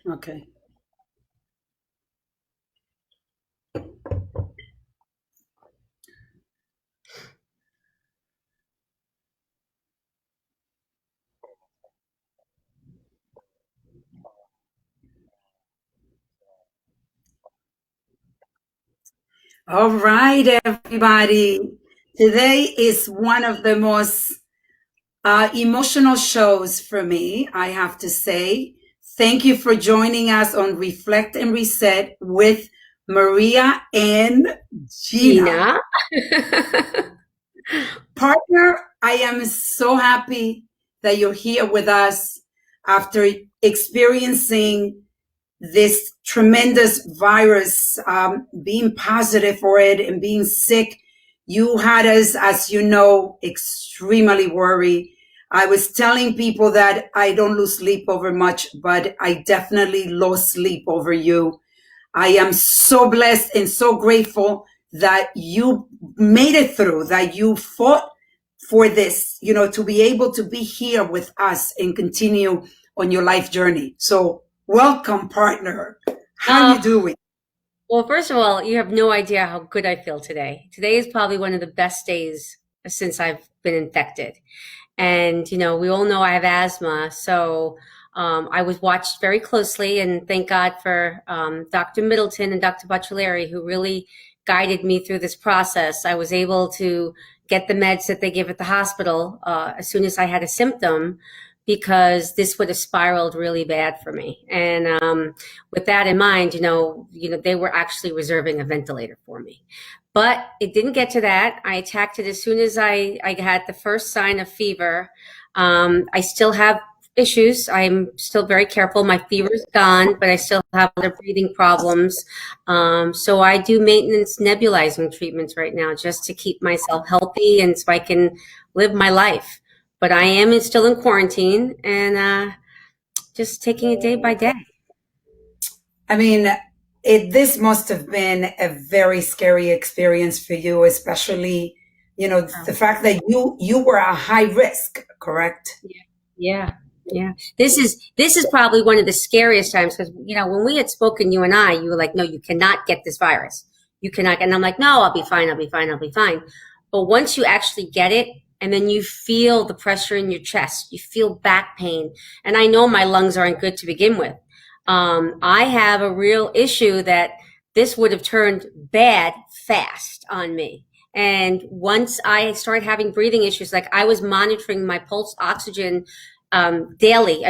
Okay. All right, everybody. Today is one of the most emotional shows for me, I have to say. Thank you for joining us on Reflect and Reset with Maria and Gina. Gina. Partner, I am so happy that you're here with us after experiencing this tremendous virus, being positive for it and being sick. You had us, as you know, extremely worried. I was telling people that I don't lose sleep over much, but I definitely lost sleep over you. I am so blessed and so grateful that you made it through, that you fought for this, to be able to be here with us and continue on your life journey. So welcome, partner. How you doing? Well, first of all, you have no idea how good I feel today. Today is probably one of the best days since I've been infected. And, we all know I have asthma. So I was watched very closely, and thank God for Dr. Middleton and Dr. Bocciolari, who really guided me through this process. I was able to get the meds that they give at the hospital as soon as I had a symptom, because this would have spiraled really bad for me. And with that in mind, they were actually reserving a ventilator for me. But it didn't get to that. I attacked it as soon as I had the first sign of fever. I still have issues. I'm still very careful. My fever is gone, but I still have other breathing problems. So I do maintenance nebulizing treatments right now just to keep myself healthy and so I can live my life. But I am still in quarantine and just taking it day by day. I mean, this must have been a very scary experience for you, especially, the fact that you were a high risk, correct? Yeah. This is probably one of the scariest times because, when we had spoken, you and I, you were like, no, you cannot get this virus. You cannot. And I'm like, no, I'll be fine. But once you actually get it, and then you feel the pressure in your chest, you feel back pain. And I know my lungs aren't good to begin with. I have a real issue that this would have turned bad fast on me. And once I started having breathing issues, like I was monitoring my pulse oxygen daily,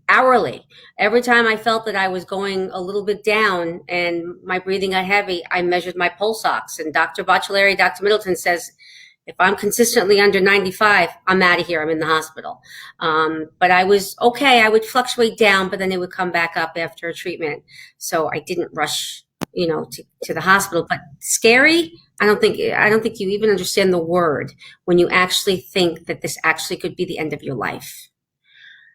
hourly. Every time I felt that I was going a little bit down and my breathing got heavy, I measured my pulse ox. And Dr. Bocciolari, Dr. Middleton says, if I'm consistently under 95, I'm out of here. I'm in the hospital. But I was okay. I would fluctuate down, but then it would come back up after a treatment. So I didn't rush, to the hospital. But scary, I don't think you even understand the word when you actually think that this actually could be the end of your life.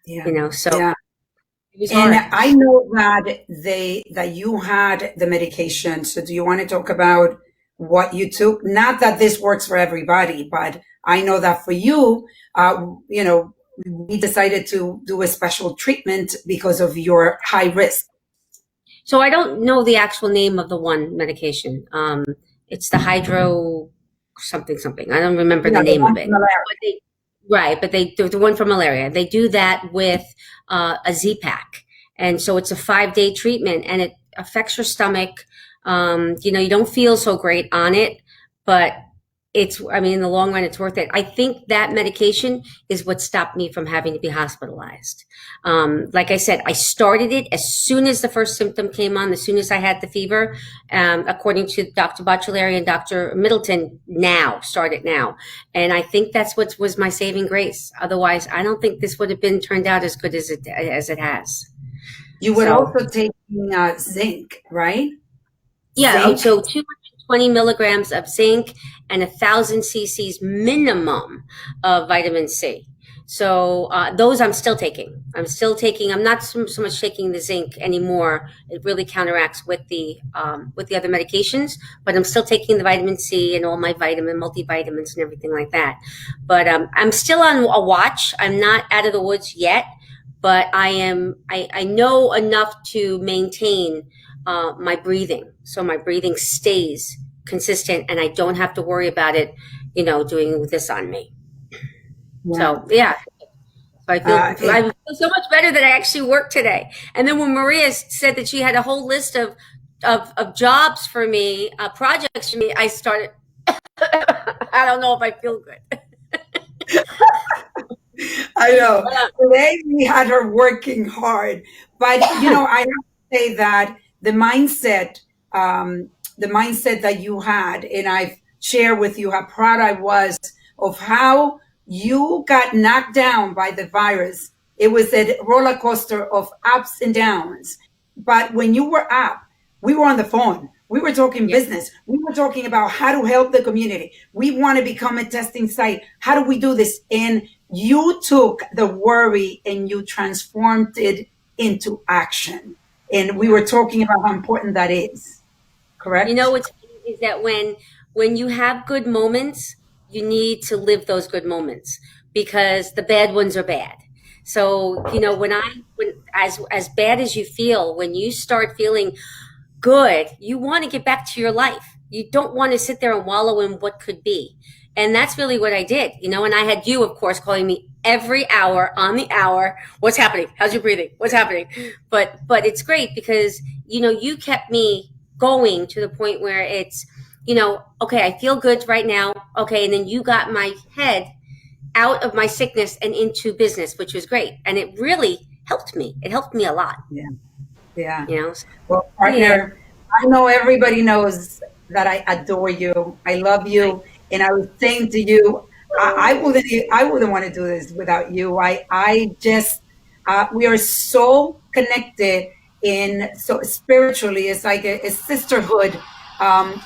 Yeah. Yeah. It was hard. And I know that you had the medication. So do you want to talk about what you took? Not that this works for everybody, but I know that for you, we decided to do a special treatment because of your high risk. So I don't know the actual name of the one medication. It's the hydro something. I don't remember the name of it. But the one for malaria. They do that with a Z-Pack. And so it's a 5-day treatment and it affects your stomach. You don't feel so great on it, but in the long run, it's worth it. I think that medication is what stopped me from having to be hospitalized. Like I said, I started it as soon as the first symptom came on, as soon as I had the fever, according to Dr. Bocciolari and Dr. Middleton, start it now. And I think that's what was my saving grace. Otherwise, I don't think this would have been turned out as good as it has. You were also taking zinc, right? Yeah, zinc. So 220 milligrams of zinc and 1,000 cc's minimum of vitamin C. So those I'm still taking. I'm not so much taking the zinc anymore. It really counteracts with the other medications, but I'm still taking the vitamin C and all my multivitamins and everything like that. But I'm still on a watch. I'm not out of the woods yet. but I know enough to maintain my breathing. So my breathing stays consistent and I don't have to worry about it, doing this on me. Yeah. So yeah. So I feel so much better that I actually worked today. And then when Maria said that she had a whole list of jobs for me, projects for me, I started, I don't know if I feel good. I know. Today we had her working hard, but I have to say that the mindset that you had, and I've shared with you how proud I was of how you got knocked down by the virus. It was a roller coaster of ups and downs, but when you were up, we were on the phone. We were talking business. We were talking about how to help the community. We want to become a testing site. How do we do this? And you took the worry and you transformed it into action. And we were talking about how important that is. Correct? What's funny is that when you have good moments, you need to live those good moments because the bad ones are bad. So, when as bad as you feel, when you start feeling good, you want to get back to your life. You don't want to sit there and wallow in what could be. And that's really what I did, and I had you, of course, calling me every hour on the hour. What's happening? How's your breathing? What's happening? But it's great because, you kept me going to the point where it's, okay, I feel good right now. Okay. And then you got my head out of my sickness and into business, which was great. And it really helped me. It helped me a lot. Yeah. Yeah. So, well, partner, I know everybody knows that I adore you. I love you. And I was saying to you, I wouldn't want to do this without you. I just, we are so connected so spiritually. It's like a sisterhood,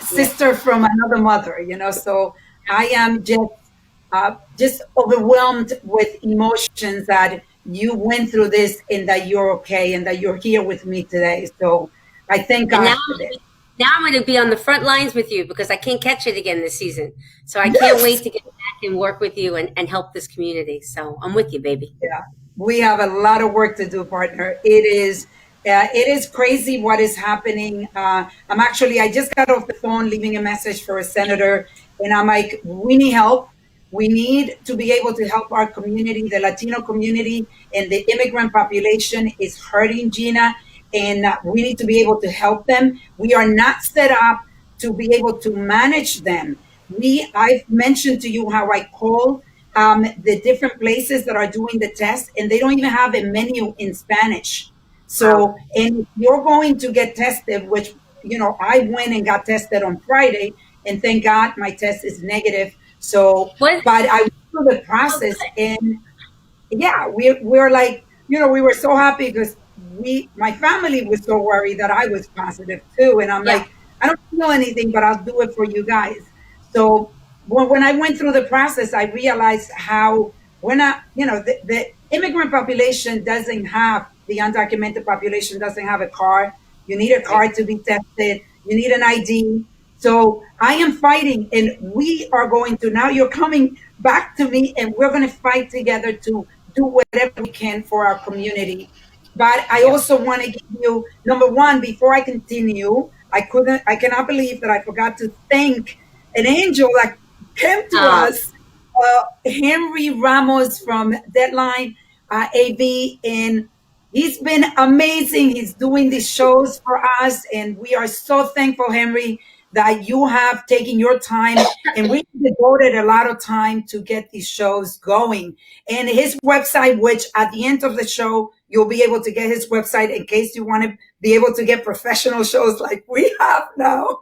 sister from another mother, so I am just overwhelmed with emotions that you went through this and that you're okay and that you're here with me today. So I thank God for this. Now I'm going to be on the front lines with you because I can't catch it again this season. So I can't wait to get back and work with you and help this community. So I'm with you, baby. Yeah, we have a lot of work to do, partner. It is crazy what is happening. I just got off the phone leaving a message for a senator, and I'm like, we need help. We need to be able to help our community, the Latino community, and the immigrant population is hurting, Gina. And we need to be able to help them. We are not set up to be able to manage them. I've mentioned to you how I call the different places that are doing the test, and they don't even have a menu in Spanish. So, and you're going to get tested, which, I went and got tested on Friday, and thank God my test is negative. So, but I went through the process, and yeah, we're like, we were so happy because my family was so worried that I was positive too. And I'm like, I don't feel anything, but I'll do it for you guys. So when I went through the process, I realized how the immigrant population doesn't have, the undocumented population doesn't have a card. You need a card to be tested. You need an ID. So I am fighting, and we are going to, now you're coming back to me, and we're going to fight together to do whatever we can for our community. But I also want to give you, number one, before I continue, I cannot believe that I forgot to thank an angel that came to us, Henry Ramos from Deadline AV, and he's been amazing. He's doing these shows for us, and we are so thankful, Henry, that you have taken your time, and we devoted a lot of time to get these shows going. And his website, which at the end of the show, you'll be able to get his website in case you want to be able to get professional shows like we have now,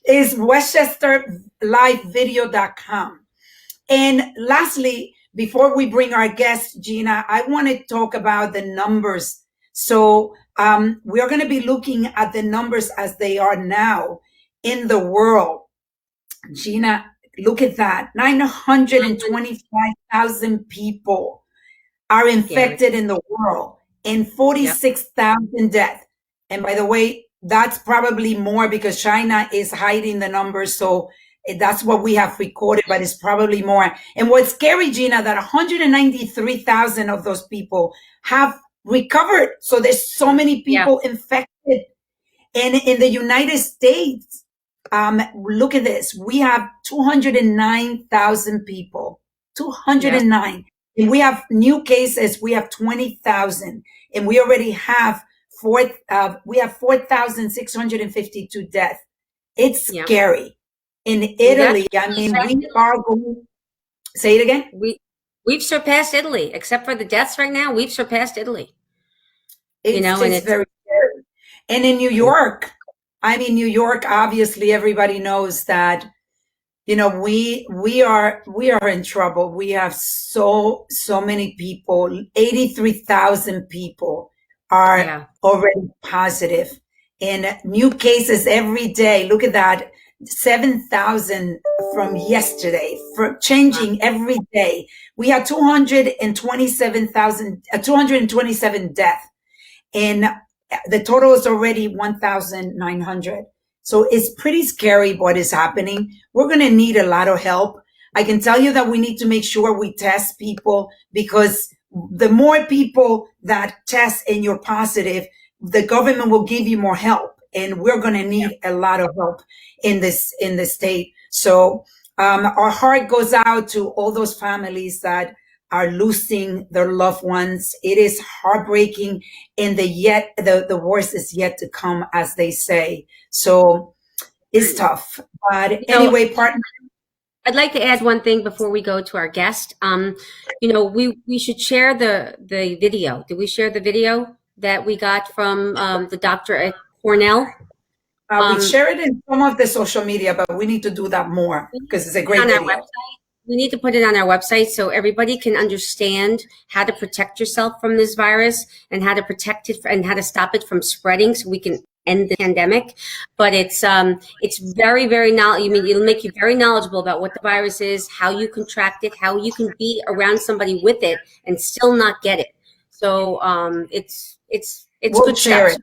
is westchesterlivevideo.com. And lastly, before we bring our guest, Gina, I want to talk about the numbers. So we are going to be looking at the numbers as they are now in the world. Gina, look at that. 925,000 people are infected in the world and 46,000 deaths. And by the way, that's probably more because China is hiding the numbers. So That's what we have recorded, but it's probably more. And what's scary, Gina, that 193,000 of those people have recovered. So there's so many people infected. And in the United States, look at this. We have 209,000 people, 209. And we have new cases. We have 20,000. And we already have 4,652 deaths. It's scary. In Italy, I mean, we are going, say it again? We've surpassed Italy, except for the deaths right now. We've surpassed Italy. It's very scary. And in New York, New York, obviously everybody knows that, we are in trouble. We have so many people, 83,000 people are already positive. And new cases every day. Look at that. 7,000 from yesterday, for changing every day. We had 227 deaths, and the total is already 1,900. So it's pretty scary what is happening. We're going to need a lot of help. I can tell you that we need to make sure we test people, because the more people that test and you're positive, the government will give you more help. And we're going to need a lot of help in this state. So our heart goes out to all those families that are losing their loved ones. It is heartbreaking, and the worst is yet to come, as they say. So it's tough. But anyway, partner. I'd like to add one thing before we go to our guest. We should share the video. Did we share the video that we got from the doctor at Cornell? We share it in some of the social media, but we need to do that more, because it's a great video. We need to put it on our website so everybody can understand how to protect yourself from this virus, and how to protect it and how to stop it from spreading, so we can end the pandemic. But it's very, very it'll make you very knowledgeable about what the virus is, how you contract it, how you can be around somebody with it and still not get it. So it's we'll good share stuff.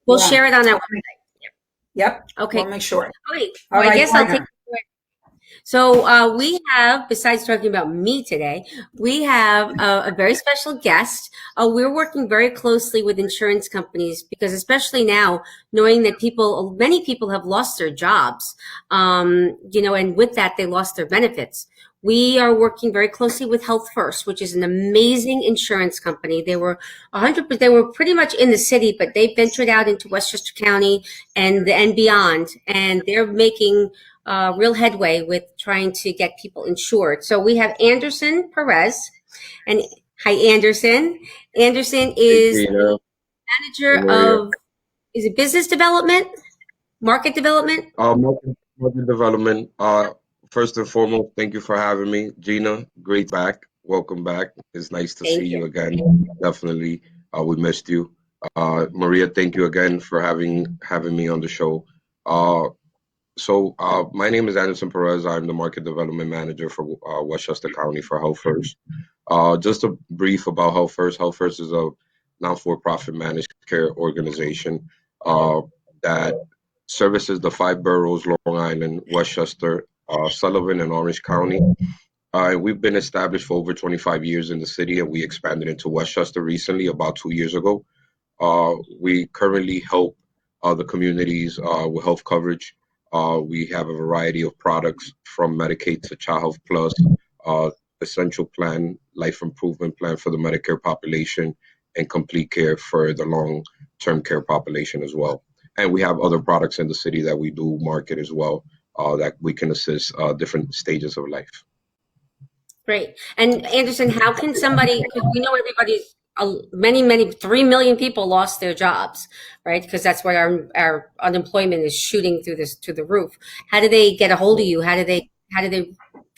We'll share it on our website. Yep. Okay. We'll make sure. Great. All right, I guess I'll take it. So we have, besides talking about me today, we have a very special guest. We're working very closely with insurance companies, because especially now, knowing that many people have lost their jobs, and with that, they lost their benefits. We are working very closely with Health First, which is an amazing insurance company. They were pretty much in the city, but they ventured out into Westchester County and beyond, and they're making real headway with trying to get people insured. So we have Anderson Perez, and hi, Anderson. Anderson is manager of, is it business development, market development? Market development. First and foremost, thank you for having me, Gina. Great back. Welcome back. It's nice to see you again. Definitely, we missed you. Maria, thank you again for having me on the show. So my name is Anderson Perez. I'm the market development manager for Westchester County for Health First. Just a brief about Health First. Health First is a non-for-profit managed care organization that services the 5 boroughs: Long Island, Westchester, Sullivan, and Orange County. We've been established for over 25 years in the city, and we expanded into Westchester recently, about 2 years ago. We currently help the communities with health coverage. We have a variety of products, from Medicaid to Child Health Plus, Essential Plan, Life Improvement Plan for the Medicare population, and Complete Care for the long-term care population as well. And we have other products in the city that we do market as well, that we can assist different stages of life. Great. And Anderson, how can somebody, because we know everybody's, many 3 million people lost their jobs, right? Because that's why our unemployment is shooting through the roof. How do they get a hold of you? How do they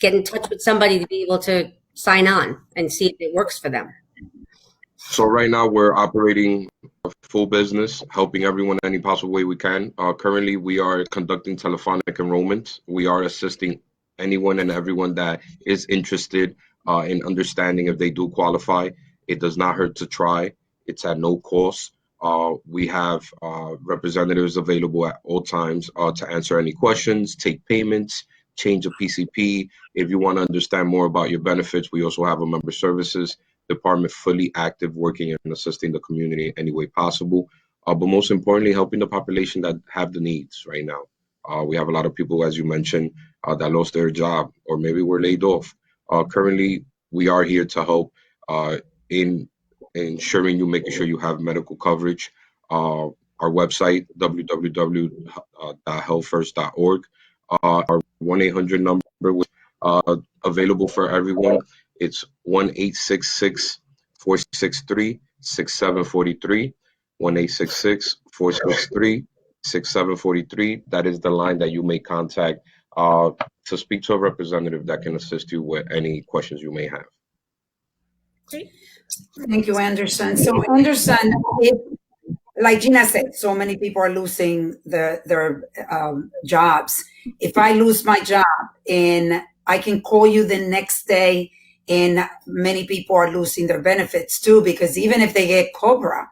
get in touch with somebody to be able to sign on and see if it works for them? So right now we're operating a full business, helping everyone any possible way we can. Currently, we are conducting telephonic enrollments. We are assisting anyone and everyone that is interested in understanding if they do qualify. It does not hurt to try. It's at no cost. We have representatives available at all times to answer any questions, take payments, change a PCP, if you want to understand more about your benefits, we also have a member services department fully active, working and assisting the community in any way possible. But most importantly, helping the population that have the needs right now. We have a lot of people, as you mentioned, that lost their job or maybe were laid off. Currently, we are here to help in ensuring you, making sure you have medical coverage. Our website, www.healthfirst.org. Our 1-800 number was available for everyone. It's 1-866-463-6743. 1-866-463-6743. That is the line that you may contact to speak to a representative that can assist you with any questions you may have. Great. Thank you, Anderson. So, Anderson, like Gina said, so many people are losing their jobs. If I lose my job and I can call you the next day, and many people are losing their benefits too, because even if they get COBRA,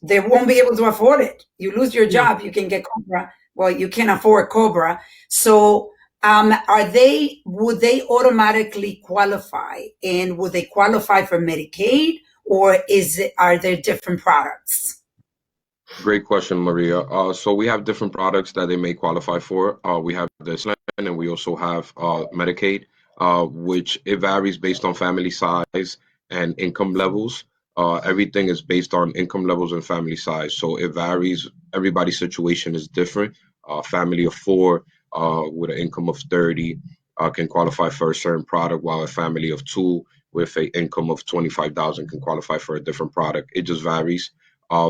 they won't be able to afford it. You lose your job, you can get COBRA. Well, you can't afford COBRA. So would they automatically qualify, and would they qualify for Medicaid, or are there different products? Great question, Maria. So we have different products that they may qualify for. We have this, and we also have Medicaid, which it varies based on family size and income levels. Everything is based on income levels and family size. So it varies. Everybody's situation is different. Family of 4 with an income of 30 can qualify for a certain product, while a family of 2 with an income of 25,000 can qualify for a different product. It just varies.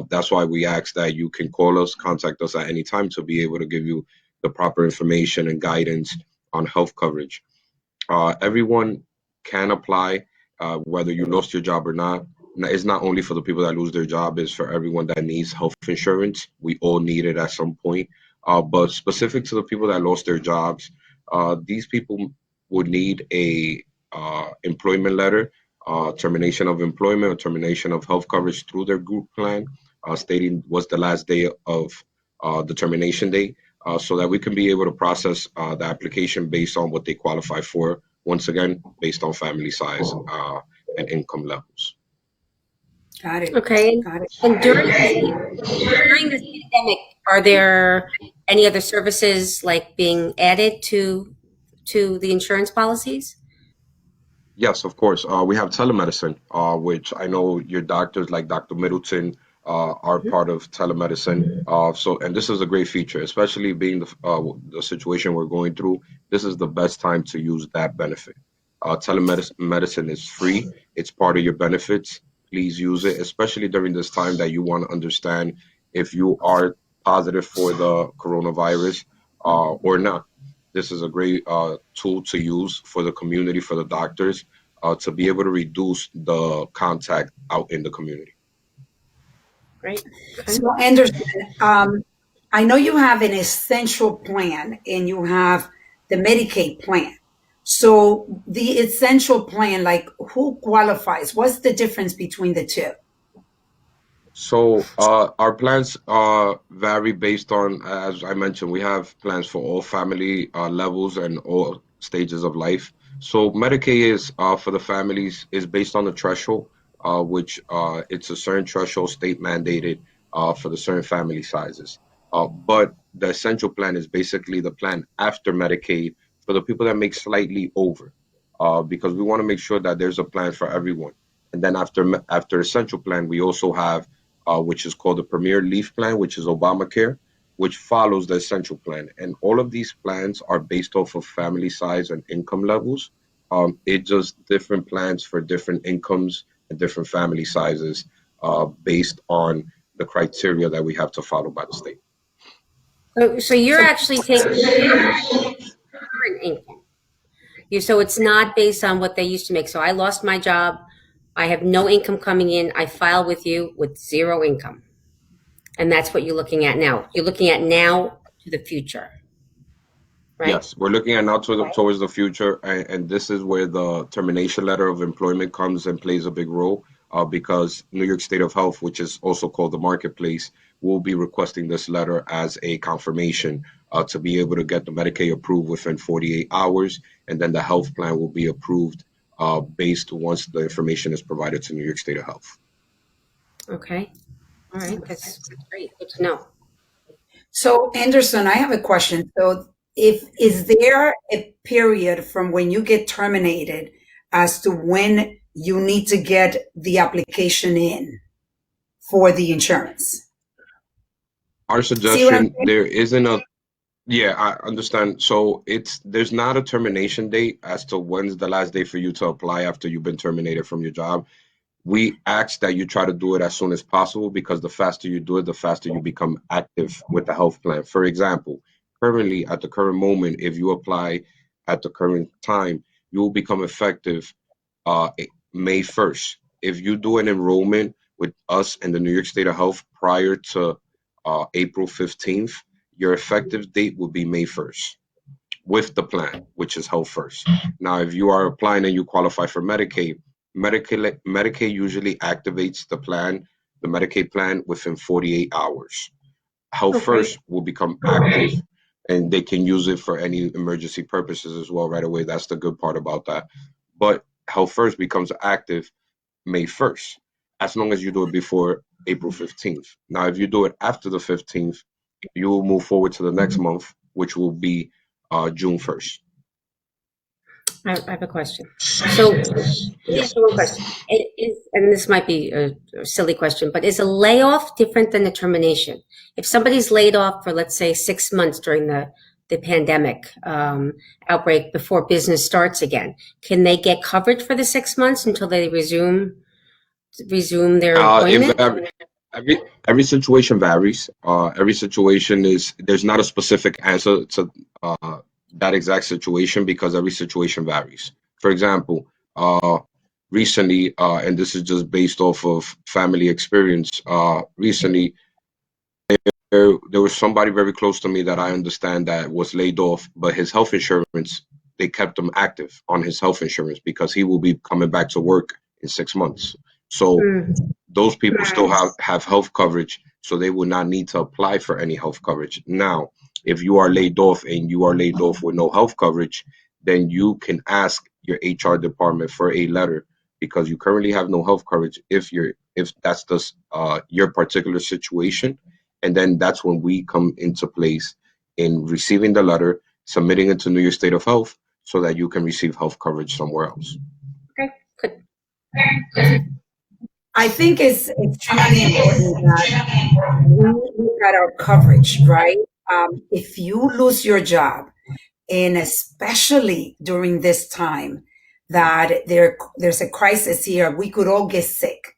That's why we ask that you can call us, contact us at any time to be able to give you the proper information and guidance on health coverage. Everyone can apply, whether you lost your job or not. It's not only for the people that lose their job, it's for everyone that needs health insurance. We all need it at some point. But specific to the people that lost their jobs, these people would need a employment letter, termination of employment or termination of health coverage through their group plan, stating what's the last day of the termination date, so that we can be able to process the application based on what they qualify for, once again, based on family size and income levels. Got it. Okay. Got it. And during this pandemic, are there any other services like being added to the insurance policies? Yes, of course. We have telemedicine, which I know your doctors like Dr. Middleton are part of telemedicine. And this is a great feature, especially being the situation we're going through. This is the best time to use that benefit. Telemedicine is free. It's part of your benefits. Please use it, especially during this time that you want to understand if you are positive for the coronavirus or not. This is a great tool to use for the community, for the doctors, to be able to reduce the contact out in the community. Great. Okay. So, Anderson, I know you have an essential plan and you have the Medicaid plan. So the essential plan, like who qualifies? What's the difference between the two? So our plans vary based on, as I mentioned, we have plans for all family levels and all stages of life. So Medicaid is for the families is based on the threshold, which it's a certain threshold state mandated for the certain family sizes. But the essential plan is basically the plan after Medicaid for the people that make slightly over, because we want to make sure that there's a plan for everyone. And then after essential plan, we also have which is called the Premier Leave Plan, which is Obamacare, which follows the essential plan. And all of these plans are based off of family size and income levels. It's just different plans for different incomes and different family sizes based on the criteria that we have to follow by the state. So you're actually taking current income. So it's not based on what they used to make. So I lost my job. I have no income coming in. I file with you with zero income. And that's what you're looking at now. You're looking at now to the future, right? Yes, we're looking at now towards the future. And this is where the termination letter of employment comes and plays a big role because New York State of Health, which is also called the Marketplace, will be requesting this letter as a confirmation to be able to get the Medicaid approved within 48 hours, and then the health plan will be approved based once the information is provided to New York State of Health. Okay. All right. That's great. Good to know. So, Anderson, I have a question. So, if is there a period from when you get terminated as to when you need to get the application in for the insurance? Our See what I'm suggestion, saying? there isn't a, yeah, I understand. So there's not a termination date as to when's the last day for you to apply after you've been terminated from your job. We ask that you try to do it as soon as possible, because the faster you do it, the faster you become active with the health plan. For example, currently at the current moment, if you apply at the current time, you will become effective May 1st. If you do an enrollment with us in the New York State of Health prior to April 15th, your effective date will be May 1st with the plan, which is Health First. Now, if you are applying and you qualify for Medicaid usually activates the plan, the Medicaid plan, within 48 hours. Health Okay. First will become active, and they can use it for any emergency purposes as well right away. That's the good part about that. But Health First becomes active May 1st, as long as you do it before April 15th. Now, if you do it after the 15th, you will move forward to the next month, which will be June 1st. I have a question. So, here's one question. And this might be a silly question, but is a layoff different than a termination? If somebody's laid off for, let's say, 6 months during the pandemic outbreak before business starts again, can they get coverage for the 6 months until they resume their employment? Every situation varies. Every situation there's not a specific answer to that exact situation, because every situation varies. For example, recently, and this is just based off of family experience, recently there was somebody very close to me that I understand that was laid off, but his health insurance, they kept him active on his health insurance because he will be coming back to work in 6 months. So those people still have health coverage, so they will not need to apply for any health coverage. Now, if you are laid off and you are laid off with no health coverage, then you can ask your HR department for a letter, because you currently have no health coverage if that's your particular situation. And then that's when we come into place in receiving the letter, submitting it to New York State of Health, so that you can receive health coverage somewhere else. Okay, good. I think it's extremely important that we look at our coverage, right? If you lose your job, and especially during this time that there's a crisis here, we could all get sick.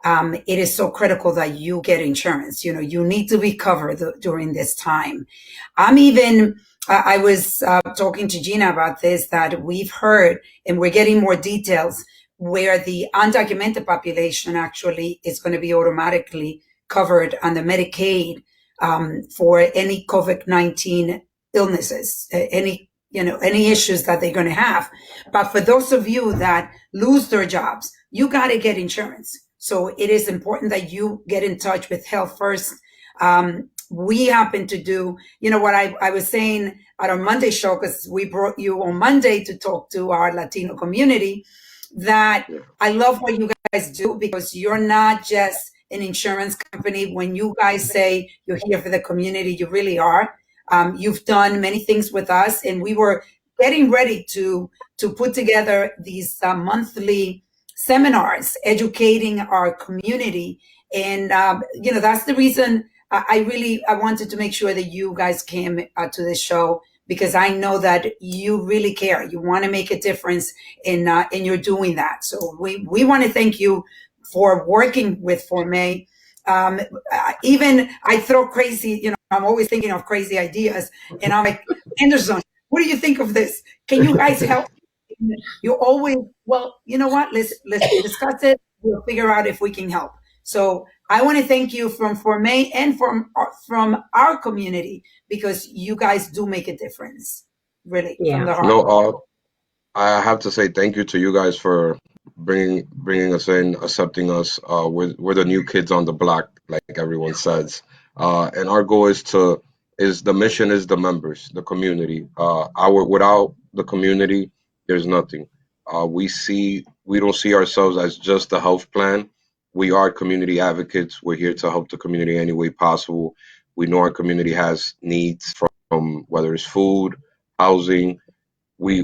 It is so critical that you get insurance. You know, you need to be covered during this time. I was talking to Gina about this, that we've heard, and we're getting more details, where the undocumented population actually is going to be automatically covered on the Medicaid for any COVID-19 illnesses, any issues that they're going to have. But for those of you that lose their jobs, you got to get insurance. So it is important that you get in touch with Health First. We happen to do, what I was saying at our Monday show, because we brought you on Monday to talk to our Latino community, that I love what you guys do, because you're not just an insurance company. When you guys say you're here for the community, you really are. You've done many things with us, and we were getting ready to put together these monthly seminars educating our community. And, that's the reason I wanted to make sure that you guys came to this show, because I know that you really care. You want to make a difference, and you're doing that. So we want to thank you for working with Formé. Even I throw crazy, I'm always thinking of crazy ideas, and I'm like, Anderson, what do you think of this? Can you guys help? You always, well, you know what? Let's discuss it. We'll figure out if we can help. So I want to thank you from Formé and from our community, because you guys do make a difference, really, from the heart. No, I have to say thank you to you guys for bringing us in, accepting us. We're the new kids on the block, like everyone says, and our goal is to is the mission is the members, the community. Without the community, there's nothing. We don't see ourselves as just a health plan. We are community advocates. We're here to help the community any way possible. We know our community has needs from whether it's food, housing. We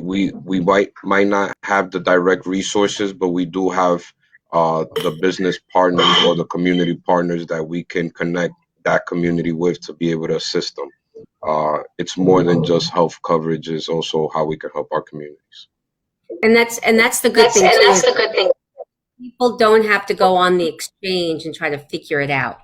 might not have the direct resources, but we do have the business partners or the community partners that we can connect that community with to be able to assist them. It's more than just health coverage; it's also how we can help our communities. And that's the good thing too. People don't have to go on the exchange and try to figure it out.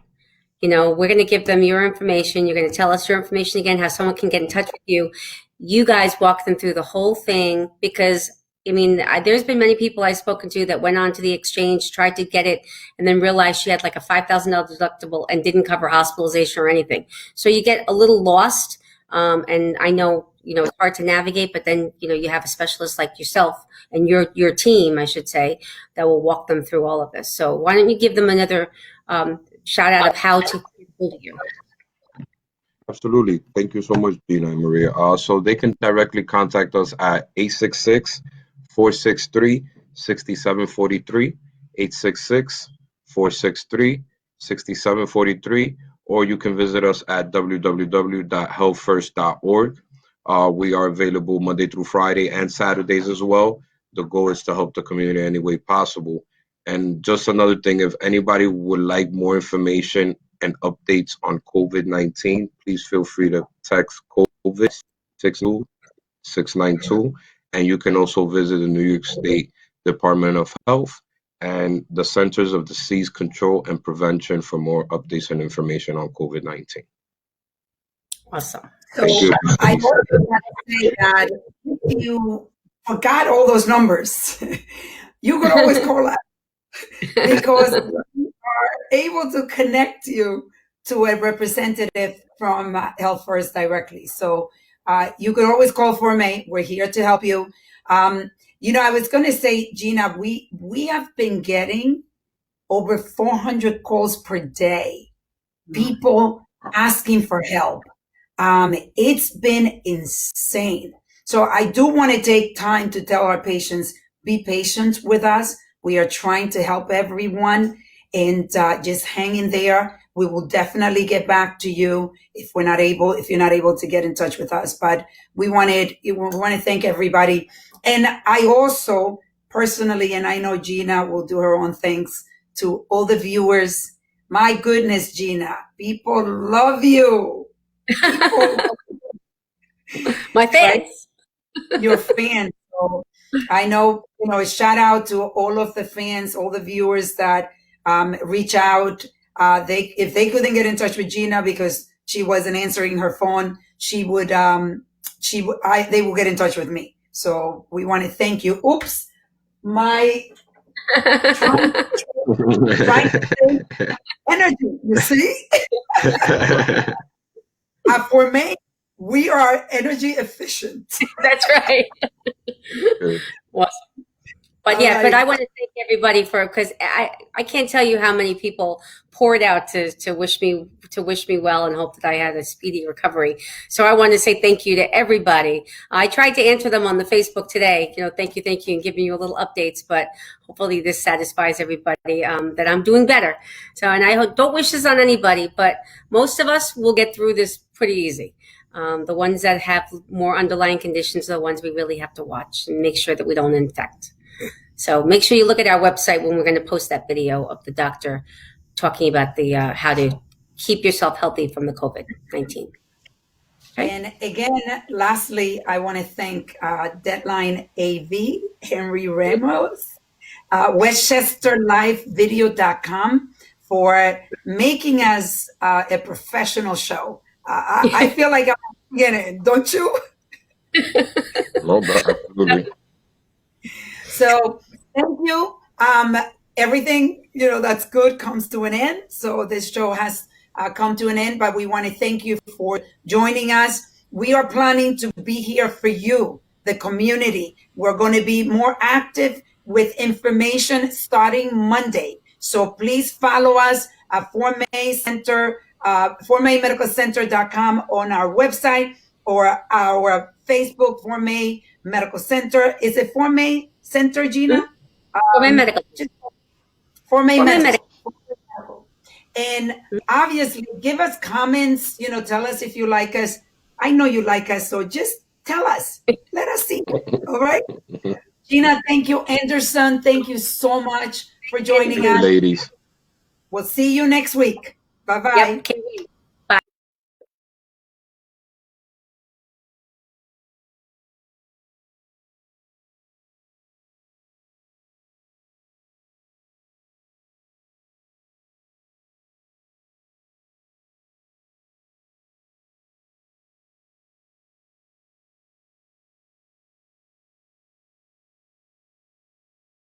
You know, we're going to give them your information. You're going to tell us your information again, how someone can get in touch with you. You guys walk them through the whole thing, because I mean, there's been many people I've spoken to that went on to the exchange, tried to get it, and then realized she had like a $5,000 deductible and didn't cover hospitalization or anything. So you get a little lost. And I know, you know, it's hard to navigate, but then, you know, you have a specialist like yourself and your team, I should say, that will walk them through all of this. So why don't you give them another shout out of how to get hold of you? Absolutely. Thank you so much, Gina and Maria. So they can directly contact us at 866-463-6743, 866-463-6743, or you can visit us at www.healthfirst.org. We are available Monday through Friday and Saturdays as well. The goal is to help the community any way possible. And just another thing, if anybody would like more information and updates on COVID-19, please feel free to text COVID 692. And you can also visit the New York State Department of Health and the Centers of Disease Control and Prevention for more updates and information on COVID-19. Awesome. So I also want to say that if you forgot all those numbers, you can always call us, because we are able to connect you to a representative from Health First directly. So you can always call Formé. We're here to help you. You know, I was going to say, Gina, we have been getting over 400 calls per day, people asking for help. It's been insane. So I do want to take time to tell our patients, be patient with us. We are trying to help everyone, and just hang in there. We will definitely get back to you if you're not able to get in touch with us. But we want to thank everybody. And I also personally, and I know Gina will do her own thanks to all the viewers. My goodness, Gina, people love you. My fans. Right? Your fans. So I know, you know, a shout out to all of the fans, all the viewers that reach out. If they couldn't get in touch with Gina because she wasn't answering her phone, they will get in touch with me. So we want to thank you. Oops, my trying to energy, you see? For me, we are energy efficient. That's right. Awesome. But yeah, but I want to thank everybody because I can't tell you how many people poured out to wish me well and hope that I had a speedy recovery. So I want to say thank you to everybody. I tried to answer them on the Facebook today, you know, thank you, and giving you a little updates, but hopefully this satisfies everybody that I'm doing better. So, and I don't wish this on anybody, but most of us will get through this pretty easy. The ones that have more underlying conditions are the ones we really have to watch and make sure that we don't infect. So make sure you look at our website when we're going to post that video of the doctor talking about the how to keep yourself healthy from the COVID-19. Okay. And again, lastly, I want to thank Deadline AV, Henry Ramos, WestchesterLiveVideo.com for making us a professional show. I feel like I'm beginning, don't you? No, absolutely. So thank you. Everything, you know, that's good comes to an end. So this show has come to an end, but we want to thank you for joining us. We are planning to be here for you, the community. We're going to be more active with information starting Monday. So please follow us at Formé Center ForméMedicalCenter.com on our website or our Facebook, Formé Medical Center. Is it Formé Center, Gina? Formé Medical. Formé Medical. Medical. And obviously, give us comments. Tell us if you like us. I know you like us, so just tell us. Let us see. All right? Gina, thank you. Anderson, thank you so much for joining us. Ladies. We'll see you next week. Bye-bye. Yep.